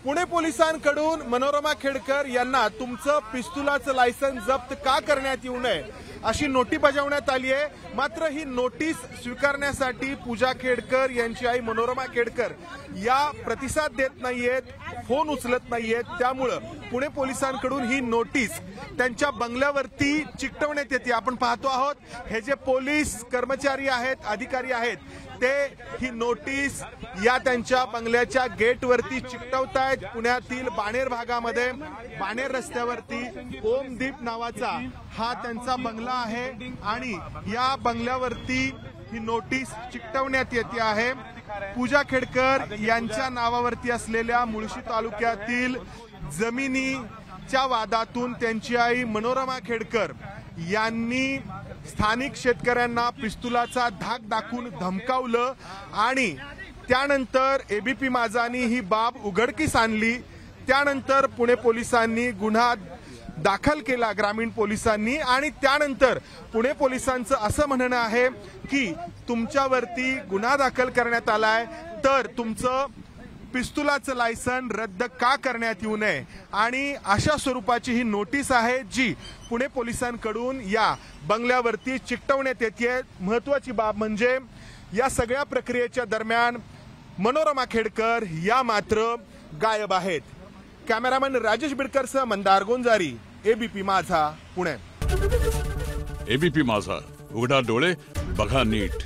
पुणे पोलिसांकडून मनोरमा खेडकर यांना तुमचं पिस्तुलाचं लायसन्स जप्त का करण्यात येऊ नये अशी नोटीस बजावण्यात आली आहे। मात्र ही नोटीस स्वीकारण्यासाठी पूजा खेडकर यांची आई मनोरमा खेडकर या प्रतिसाद देत नाहीयेत, फोन उचलत नाहीयेत। त्यामुळे पुणे पोलिसांकडून ही नोटीस त्यांच्या बंगल्यावरती चिकटवण्यात येते। आपण पाहतो आहोत हे जे पोलीस कर्मचारी आहेत, अधिकारी आहेत, ते ही नोटीस या त्यांच्या बंगल्याच्या गेटवरती चिकटवतायत। पुण्यातील बाणेर भागामध्ये बाणेर रस्त्यावरती ओमदीप नावाचा हा त्यांचा बंगला आहे आणि या बंगल्यावरती ही नोटीस चिकटवण्यात येते आहे। पूजा खेडकर यांच्या नावावरती असलेल्या मुळशी तालुक्यातील जमिनीच्या वादातून त्यांची आई मनोरमा खेडकर यांनी स्थानिक शेतकऱ्यांना पिस्तुलाचा धाक दाखवून धमकावलं आणि त्यानंतर एबीपी माझानी ही बाब उघडकीस आणली। त्यानंतर पुणे पोलिसांनी गुन्हा दाखल केला, ग्रामीण पोलिसांनी, आणि त्यानंतर पुणे पोलिसांचं असं म्हणणं आहे की तुमच्यावरती गुन्हा दाखल करण्यात आलाय तर तुमचं पिस्तुलाचं लायसन रद्द का करण्यात येऊ नये आणि अशा स्वरूपाची ही नोटीस आहे जी पुणे पोलिसांकडून या बंगल्यावरती चिकटवण्यात येते। महत्वाची बाब म्हणजे या सगळ्या प्रक्रियेच्या दरम्यान मनोरमा खेडकर या मात्र गायब आहेत। कॅमेरामन राजेश बिडकरसह मंदार गोंजारी, एबीपी माझा, पुणे। एबीपी माझा, उघडा डोळे बघा नीट।